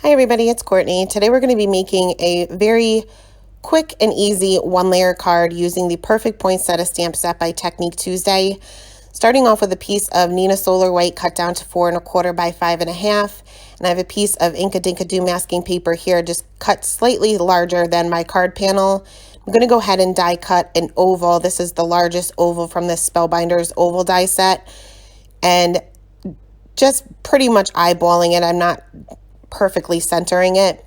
Hi everybody, it's Courtney. Today we're going to be making a very quick and easy one-layer card using the Perfect Poinsettia stamp set by Technique Tuesday. Starting off with a piece of Nina Solar White cut down to 4 1/4 by 5 1/2, and I have a piece of Inka Dinka Doo masking paper here, just cut slightly larger than my card panel. I'm going to go ahead and die cut an oval. This is the largest oval from this Spellbinders oval die set, and just pretty much eyeballing it. I'm not perfectly centering it.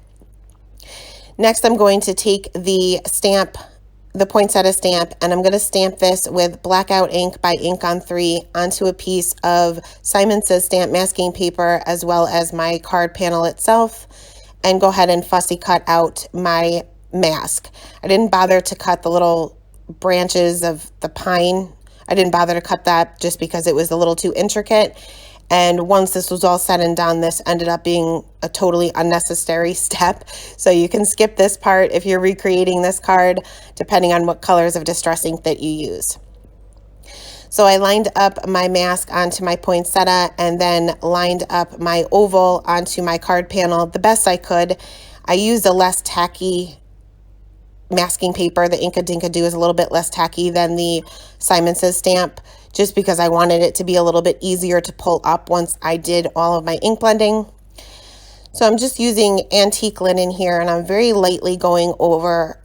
Next, I'm going to take the stamp, the poinsettia stamp, and I'm going to stamp this with Blackout ink by Ink on 3 onto a piece of Simon Says stamp masking paper, as well as my card panel itself, and go ahead and fussy cut out my mask. I didn't bother to cut the little branches of the pine. I didn't bother to cut that just because it was a little too intricate. And once this was all said and done, this ended up being a totally unnecessary step. So you can skip this part if you're recreating this card, depending on what colors of distress ink that you use. So I lined up my mask onto my poinsettia and then lined up my oval onto my card panel the best I could. I used a less tacky masking paper. The Inka Dinka Doo is a little bit less tacky than the Simon Says stamp, just because I wanted it to be a little bit easier to pull up once I did all of my ink blending. So I'm just using antique linen here, and I'm very lightly going over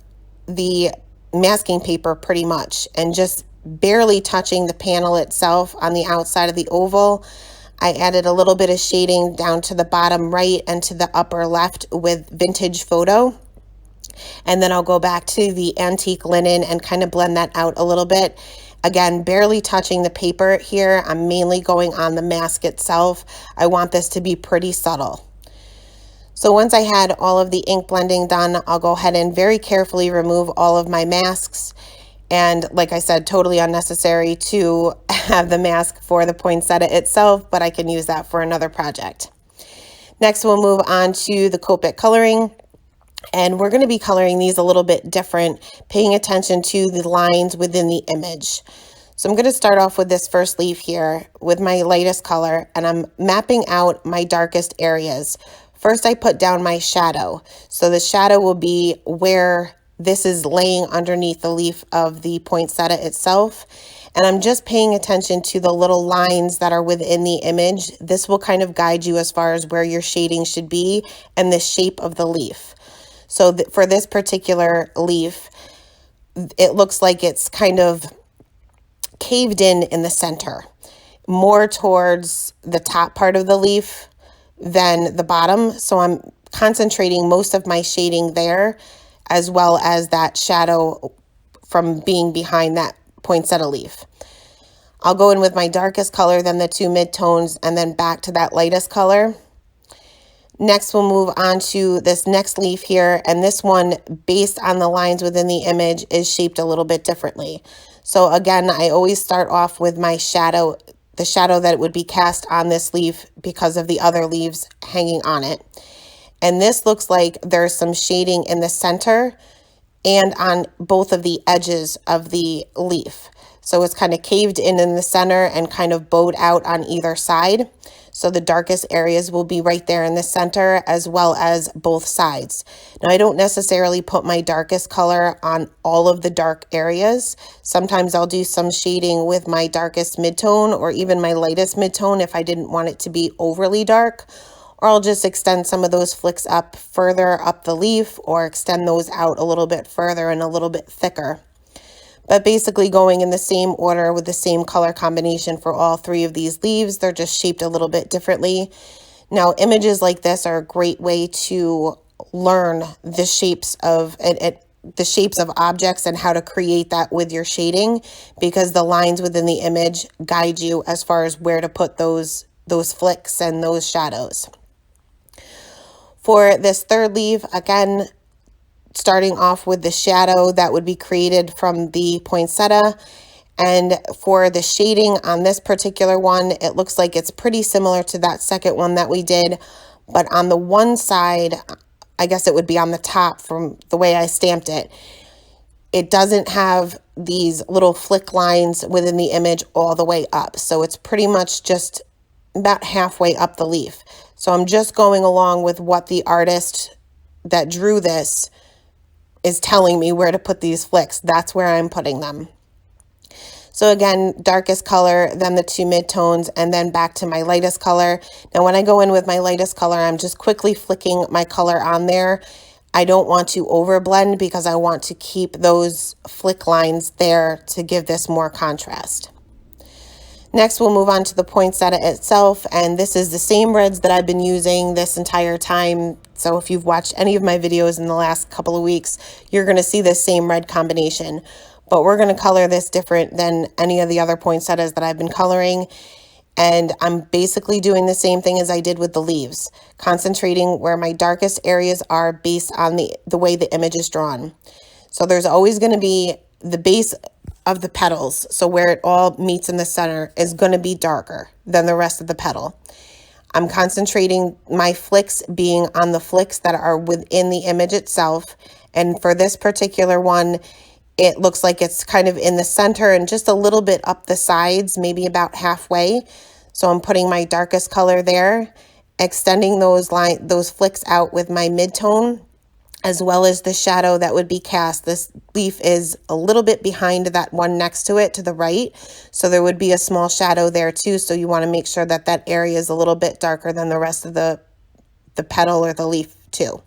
the masking paper pretty much, and just barely touching the panel itself on the outside of the oval. I added a little bit of shading down to the bottom right and to the upper left with Vintage Photo. And then I'll go back to the antique linen and kind of blend that out a little bit. Again, barely touching the paper here. I'm mainly going on the mask itself. I want this to be pretty subtle. So once I had all of the ink blending done, I'll go ahead and very carefully remove all of my masks. And like I said, totally unnecessary to have the mask for the poinsettia itself, but I can use that for another project. Next, we'll move on to the Copic coloring. And we're going to be coloring these a little bit different, paying attention to the lines within the image. So I'm going to start off with this first leaf here with my lightest color, and I'm mapping out my darkest areas. First, I put down my shadow. So the shadow will be where this is laying underneath the leaf of the poinsettia itself. And I'm just paying attention to the little lines that are within the image. This will kind of guide you as far as where your shading should be and the shape of the leaf. So for this particular leaf, it looks like it's kind of caved in the center, more towards the top part of the leaf than the bottom. So I'm concentrating most of my shading there, as well as that shadow from being behind that poinsettia leaf. I'll go in with my darkest color, then the two midtones, and then back to that lightest color. Next, we'll move on to this next leaf here, and this one, based on the lines within the image, is shaped a little bit differently. So again, I always start off with my shadow, the shadow that would be cast on this leaf because of the other leaves hanging on it. And this looks like there's some shading in the center and on both of the edges of the leaf. So it's kind of caved in the center and kind of bowed out on either side. So the darkest areas will be right there in the center, as well as both sides. Now, I don't necessarily put my darkest color on all of the dark areas. Sometimes I'll do some shading with my darkest midtone or even my lightest midtone if I didn't want it to be overly dark. Or I'll just extend some of those flicks up further up the leaf, or extend those out a little bit further and a little bit thicker. But basically going in the same order with the same color combination for all three of these leaves. They're just shaped a little bit differently. Now, images like this are a great way to learn the shapes of objects and how to create that with your shading, because the lines within the image guide you as far as where to put those flicks and those shadows. For this third leaf, again, starting off with the shadow that would be created from the poinsettia. And for the shading on this particular one, it looks like it's pretty similar to that second one that we did. But on the one side, I guess it would be on the top from the way I stamped it, it doesn't have these little flick lines within the image all the way up. So it's pretty much just about halfway up the leaf. So I'm just going along with what the artist that drew this is telling me where to put these flicks. That's where I'm putting them. So again, darkest color, then the two midtones, and then back to my lightest color. Now when I go in with my lightest color, I'm just quickly flicking my color on there. I don't want to overblend because I want to keep those flick lines there to give this more contrast. Next, we'll move on to the poinsettia itself, and this is the same reds that I've been using this entire time. So if you've watched any of my videos in the last couple of weeks, you're going to see this same red combination. But we're going to color this different than any of the other poinsettias that I've been coloring. And I'm basically doing the same thing as I did with the leaves, concentrating where my darkest areas are based on the way the image is drawn. So there's always going to be the base of the petals, so where it all meets in the center is going to be darker than the rest of the petal. I'm concentrating my flicks being on the flicks that are within the image itself, and for this particular one, it looks like it's kind of in the center and just a little bit up the sides, maybe about halfway. So I'm putting my darkest color there, extending those flicks out with my midtone, as well as the shadow that would be cast. This leaf is a little bit behind that one next to it to the right, so there would be a small shadow there too, so you want to make sure that that area is a little bit darker than the rest of the petal or the leaf too.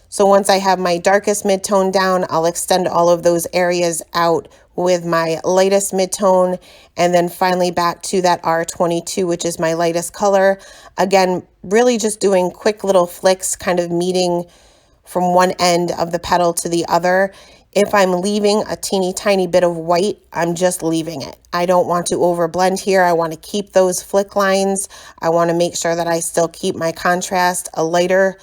So once I have my darkest midtone down, I'll extend all of those areas out with my lightest midtone, and then finally back to that R22, which is my lightest color. Again, really just doing quick little flicks, kind of meeting from one end of the petal to the other. If I'm leaving a teeny tiny bit of white, I'm just leaving it. I don't want to overblend here. I want to keep those flick lines. I want to make sure that I still keep my contrast. A lighter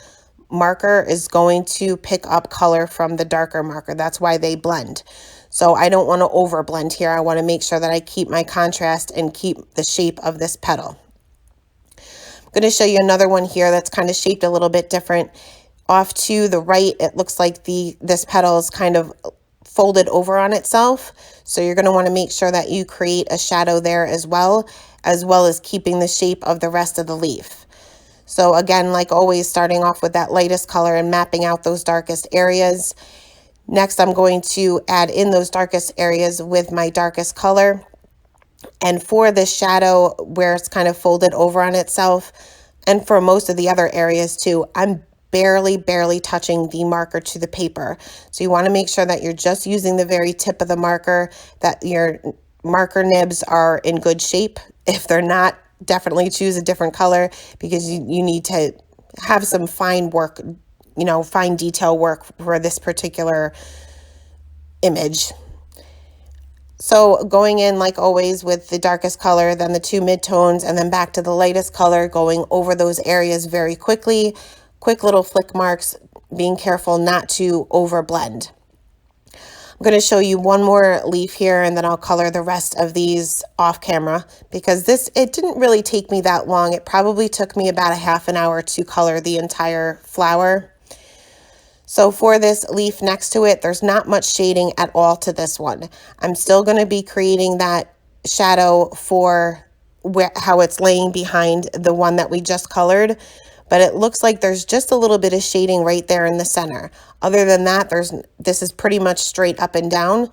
marker is going to pick up color from the darker marker. That's why they blend. So I don't want to overblend here. I want to make sure that I keep my contrast and keep the shape of this petal. I'm going to show you another one here that's kind of shaped a little bit different. Off to the right, it looks like this petal is kind of folded over on itself. So you're going to want to make sure that you create a shadow there as well as keeping the shape of the rest of the leaf. So again, like always, starting off with that lightest color and mapping out those darkest areas. Next, I'm going to add in those darkest areas with my darkest color. And for this shadow where it's kind of folded over on itself, and for most of the other areas too, I'm barely touching the marker to the paper. So you want to make sure that you're just using the very tip of the marker, that your marker nibs are in good shape. If they're not, definitely choose a different color, because you need to have some fine work, fine detail work for this particular image. So going in like always with the darkest color, then the two midtones, and then back to the lightest color, going over those areas very quickly. Quick little flick marks, being careful not to overblend. I'm going to show you one more leaf here, and then I'll color the rest of these off camera, because it didn't really take me that long. It probably took me about a half an hour to color the entire flower. So for this leaf next to it, there's not much shading at all to this one. I'm still going to be creating that shadow for how it's laying behind the one that we just colored. But it looks like there's just a little bit of shading right there in the center. Other than that, this is pretty much straight up and down.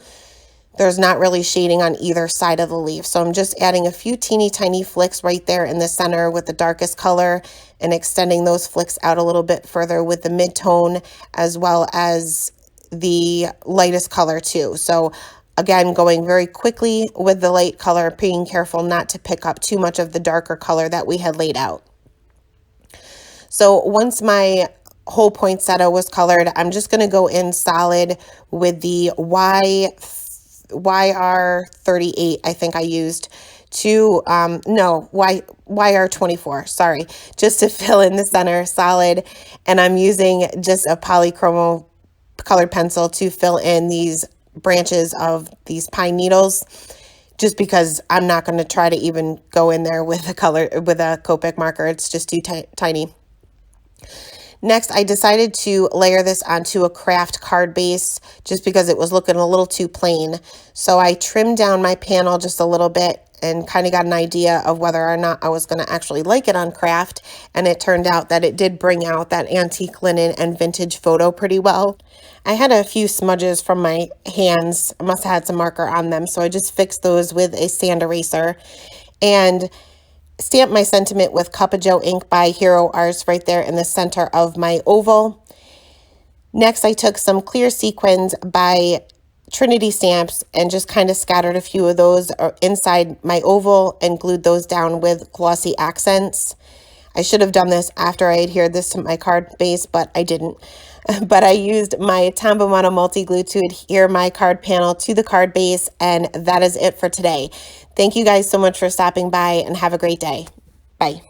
There's not really shading on either side of the leaf. So I'm just adding a few teeny tiny flicks right there in the center with the darkest color, and extending those flicks out a little bit further with the midtone as well as the lightest color too. So again, going very quickly with the light color, being careful not to pick up too much of the darker color that we had laid out. So once my whole poinsettia was colored, I'm just going to go in solid with the YR38, I think I used, YR24, sorry, just to fill in the center solid. And I'm using just a polychromo colored pencil to fill in these branches of these pine needles, just because I'm not going to try to even go in there with a Copic marker. It's just too tiny. Next, I decided to layer this onto a craft card base just because it was looking a little too plain. So I trimmed down my panel just a little bit, and kind of got an idea of whether or not I was going to actually like it on craft. And it turned out that it did bring out that antique linen and vintage photo pretty well. I had a few smudges from my hands. I must have had some marker on them. So I just fixed those with a sand eraser and stamped my sentiment with Cup of Joe ink by Hero Arts right there in the center of my oval. Next, I took some clear sequins by Trinity Stamps and just kind of scattered a few of those inside my oval and glued those down with glossy accents. I should have done this after I adhered this to my card base, but I didn't. But I used my Tombow Mono multi glue to adhere my card panel to the card base, and that is it for today. Thank you guys so much for stopping by, and have a great day. Bye.